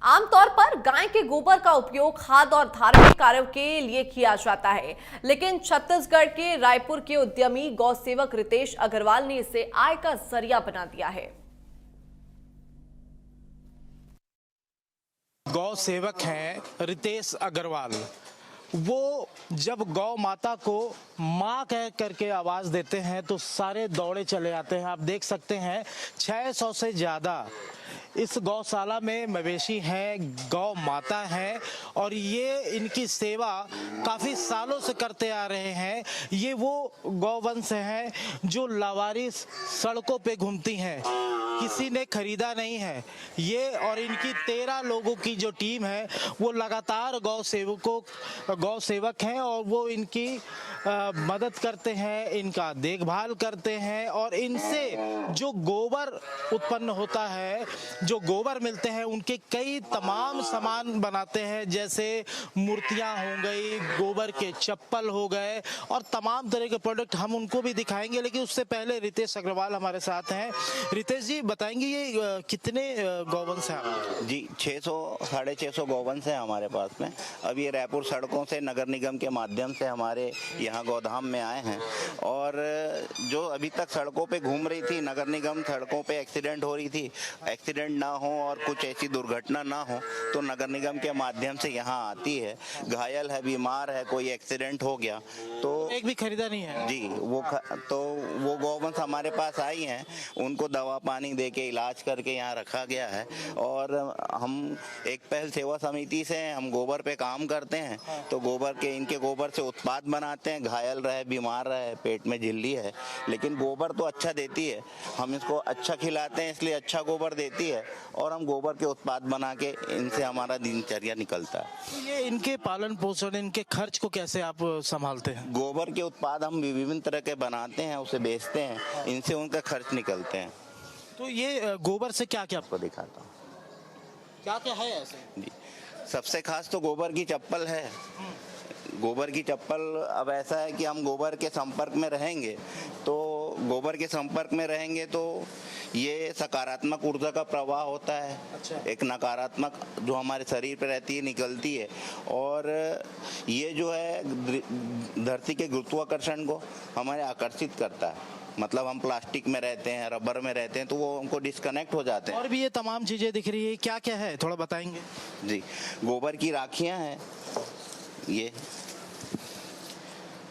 आमतौर पर गाय के गोबर का उपयोग खाद और धार्मिक कार्यों के लिए किया जाता है, लेकिन छत्तीसगढ़ के रायपुर के उद्यमी गौ सेवक रितेश अग्रवाल ने इसे आय का जरिया बना दिया है। गौ सेवक हैं रितेश अग्रवाल। वो जब गौ माता को माँ कह करके आवाज देते हैं तो सारे दौड़े चले आते हैं। आप देख सकते हैं 600 से ज्यादा इस गौशाला में मवेशी हैं, गौ माता हैं और ये इनकी सेवा काफी सालों से करते आ रहे हैं। ये वो गौवंश हैं जो लावारिस सड़कों पे घूमती हैं, किसी ने खरीदा नहीं है। ये और इनकी 13 लोगों की जो टीम है वो लगातार गौ सेवक हैं और वो इनकी मदद करते हैं, इनका देखभाल करते हैं और इनसे जो गोबर उत्पन्न होता है, जो गोबर मिलते हैं, उनके कई तमाम सामान बनाते हैं, जैसे मूर्तियां हो गई, गोबर के चप्पल हो गए और तमाम तरह के प्रोडक्ट हम उनको भी दिखाएंगे। लेकिन उससे पहले रितेश अग्रवाल हमारे साथ हैं। रितेश जी बताएंगे ये कितने गौवंश हैं आपके? जी 600-650 गौवंश हैं हमारे पास में। अब ये रायपुर सड़कों से नगर निगम के माध्यम से हमारे यहाँ गोधाम में आए हैं और जो अभी तक सड़कों पे घूम रही थी, नगर निगम सड़कों पे एक्सीडेंट हो रही थी, एक्सीडेंट ना हो और कुछ ऐसी दुर्घटना ना हो तो नगर निगम के माध्यम से यहाँ आती है। घायल है, बीमार है, कोई एक्सीडेंट हो गया तो एक भी खरीदा नहीं है जी, वो गौवंश हमारे पास आई हैं, उनको दवा पानी दे के इलाज करके यहाँ रखा गया है। और हम एक पहल सेवा समिति से हम गोबर पे काम करते हैं, तो इनके गोबर से उत्पाद बनाते हैं। घायल रहे, बीमार रहे, पेट में झिल्ली है, लेकिन गोबर तो अच्छा देती है। हम इसको अच्छा खिलाते हैं, इसलिए अच्छा गोबर देती है और हम गोबर के उत्पाद बना के इनसे हमारा दिनचर्या निकलता है। तो ये इनके पालन पोषण, इनके खर्च को कैसे आप संभालते हैं? गोबर के उत्पाद हम विभिन्न तरह के बनाते हैं, उसे बेचते हैं, इनसे उनका खर्च निकलते हैं। तो ये गोबर से क्या क्या आपको दिखाता हूँ क्या क्या है ऐसे? जी, सबसे खास तो गोबर की चप्पल है। गोबर की चप्पल अब ऐसा है कि हम गोबर के संपर्क में रहेंगे तो ये सकारात्मक ऊर्जा का प्रवाह होता है। अच्छा। एक नकारात्मक जो हमारे शरीर पे रहती है निकलती है और ये जो है धरती के गुरुत्वाकर्षण को हमारे आकर्षित करता है। मतलब हम प्लास्टिक में रहते हैं, रबर में रहते हैं तो वो हमको डिस्कनेक्ट हो जाते हैं। और भी ये तमाम चीजें दिख रही है, क्या क्या है थोड़ा बताएंगे? जी, गोबर की राखियां हैं, ये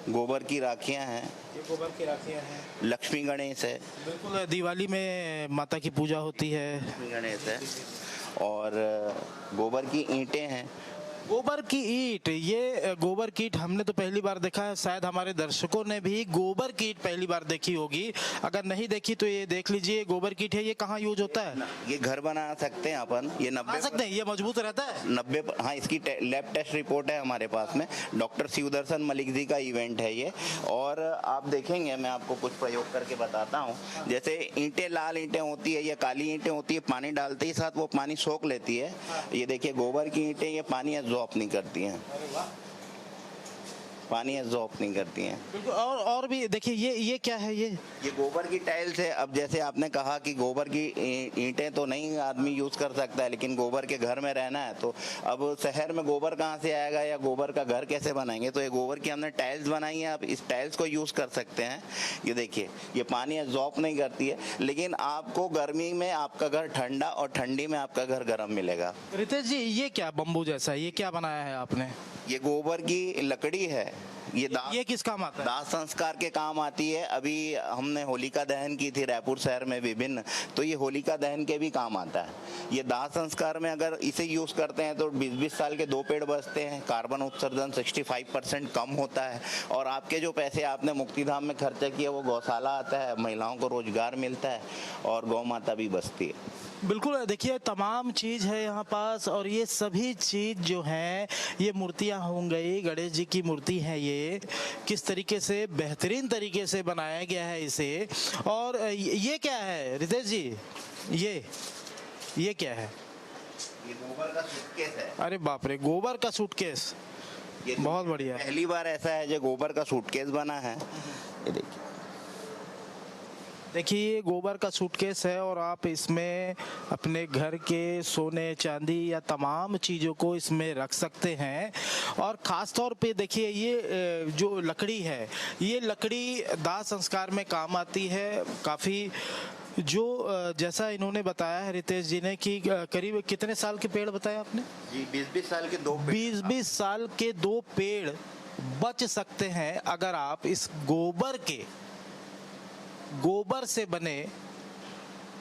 गोबर की राखियां हैं, ये गोबर की राखियां हैं। लक्ष्मी गणेश है, बिल्कुल दिवाली में माता की पूजा होती है। लक्ष्मी गणेश है और गोबर की ईंटें हैं। गोबर की ईंट, ये गोबर की ईंट हमने तो पहली बार देखा है, शायद हमारे दर्शकों ने भी गोबर की ईंट पहली बार देखी होगी। अगर नहीं देखी तो ये देख लीजिए, गोबर की ईंट है। ये कहाँ यूज होता है? ये घर बना सकते हैं अपन, ये 90 ये मजबूत रहता है 90। हाँ, इसकी लैब टेस्ट रिपोर्ट है हमारे पास में। डॉक्टर शिवदर्शन मलिक जी का इवेंट है ये। और आप देखेंगे, मैं आपको कुछ प्रयोग करके बताता हूँ। जैसे ईंटें, लाल ईंटें होती है या काली ईंटें होती है, पानी डालते ही साथ वो पानी सोख लेती है। ये देखिए गोबर की ईंटें, ये पानी एब्जॉर्ब नहीं करती हैं, पानी एब्जॉर्ब नहीं करती हैं। बिल्कुल। और भी देखिए, ये क्या है? ये गोबर की टाइल्स है। अब जैसे आपने कहा कि गोबर की ईंटें तो नहीं आदमी यूज कर सकता है, लेकिन गोबर के घर में रहना है तो अब शहर में गोबर कहाँ से आएगा या गोबर का घर कैसे बनाएंगे? तो ये गोबर की हमने टाइल्स बनाई है, आप इस टाइल्स को यूज कर सकते हैं। ये देखिए, ये पानी एब्जॉर्ब नहीं करती है, लेकिन आपको गर्मी में आपका घर ठंडा और ठंडी में आपका घर गर्म मिलेगा। रितेश जी, ये क्या बम्बू जैसा, ये क्या बनाया है आपने? ये गोबर की लकड़ी है। ये किस काम आता है? दाह संस्कार के काम आती है। अभी हमने होलिका दहन की थी रायपुर शहर में विभिन्न, तो ये होलिका दहन के भी काम आता है। ये दाह संस्कार में अगर इसे यूज करते हैं तो 20-20 साल के 2 पेड़ बचते हैं, कार्बन उत्सर्जन 65% कम होता है और आपके जो पैसे आपने मुक्तिधाम में खर्चा किया वो गौशाला आता है, महिलाओं को रोजगार मिलता है और गौ माता भी बचती है। बिल्कुल। देखिए, तमाम चीज है यहाँ पास और ये सभी चीज जो है, ये मूर्तियाँ हो गई, गणेश जी की मूर्ति है। ये किस तरीके से बेहतरीन तरीके से बनाया गया है इसे। और ये क्या है रितेश जी? ये क्या है? ये गोबर का सूटकेस है। अरे बाप रे, गोबर का सूटकेस, ये बहुत बढ़िया। पहली बार ऐसा है जो गोबर का सूटकेस बना है। ये देखिए, देखिए ये गोबर का सूटकेस है और आप इसमें अपने घर के सोने चांदी या तमाम चीज़ों को इसमें रख सकते हैं। और ख़ास तौर पे देखिए ये जो लकड़ी है, ये लकड़ी दाह संस्कार में काम आती है काफ़ी। जो जैसा इन्होंने बताया है रितेश जी ने कि करीब कितने साल के पेड़ बताया आपने? जी 20-20 साल के 2 पेड़। 20-20 साल के 2 पेड़ बच सकते हैं अगर आप इस गोबर से बने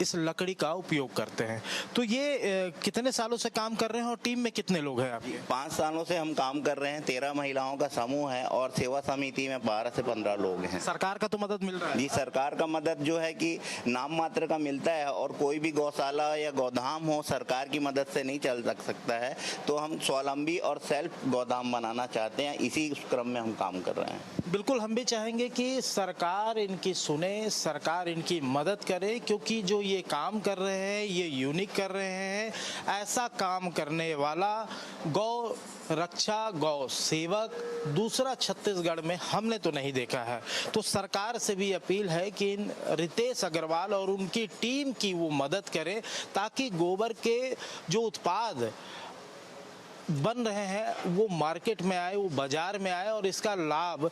इस लकड़ी का उपयोग करते हैं। तो ये कितने सालों से काम कर रहे हैं और टीम में कितने लोग हैं आपके? 5 सालों से हम काम कर रहे हैं। 13 महिलाओं का समूह है और सेवा समिति में 12 से 15 लोग हैं। सरकार का तो मदद मिल रहा है? जी सरकार का मदद जो है कि नाम मात्र का मिलता है और कोई भी गौशाला या गोदाम हो सरकार की मदद से नहीं चल सकता है। तो हम स्वावलंबी और सेल्फ गोदाम बनाना चाहते हैं, इसी क्रम में हम काम कर रहे हैं। बिल्कुल, हम भी चाहेंगे कि सरकार इनकी सुने, सरकार इनकी मदद करे, क्योंकि जो ये काम कर रहे हैं ये यूनिक कर रहे हैं। ऐसा काम करने वाला गौ रक्षा, गौ सेवक दूसरा छत्तीसगढ़ में हमने तो नहीं देखा है। तो सरकार से भी अपील है कि इन रितेश अग्रवाल और उनकी टीम की वो मदद करें ताकि गोबर के जो उत्पाद बन रहे हैं वो मार्केट में आए, वो बाजार में आए और इसका लाभ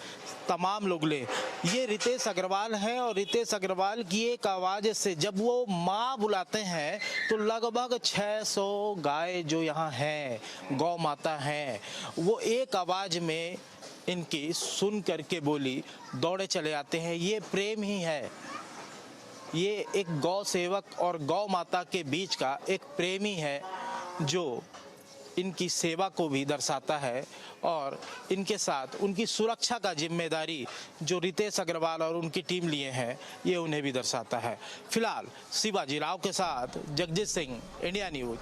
तमाम लोग लें। ये रितेश अग्रवाल हैं और रितेश अग्रवाल की एक आवाज़ से जब वो माँ बुलाते हैं तो लगभग 600 गाय जो यहाँ हैं, गौ माता हैं, वो एक आवाज़ में इनकी सुन करके बोली दौड़े चले आते हैं। ये प्रेम ही है, ये एक गौ सेवक और गौ माता के बीच का एक प्रेम ही है जो इनकी सेवा को भी दर्शाता है और इनके साथ उनकी सुरक्षा का जिम्मेदारी जो रितेश अग्रवाल और उनकी टीम लिए हैं ये उन्हें भी दर्शाता है। फिलहाल शिवाजी राव के साथ जगजीत सिंह, इंडिया न्यूज।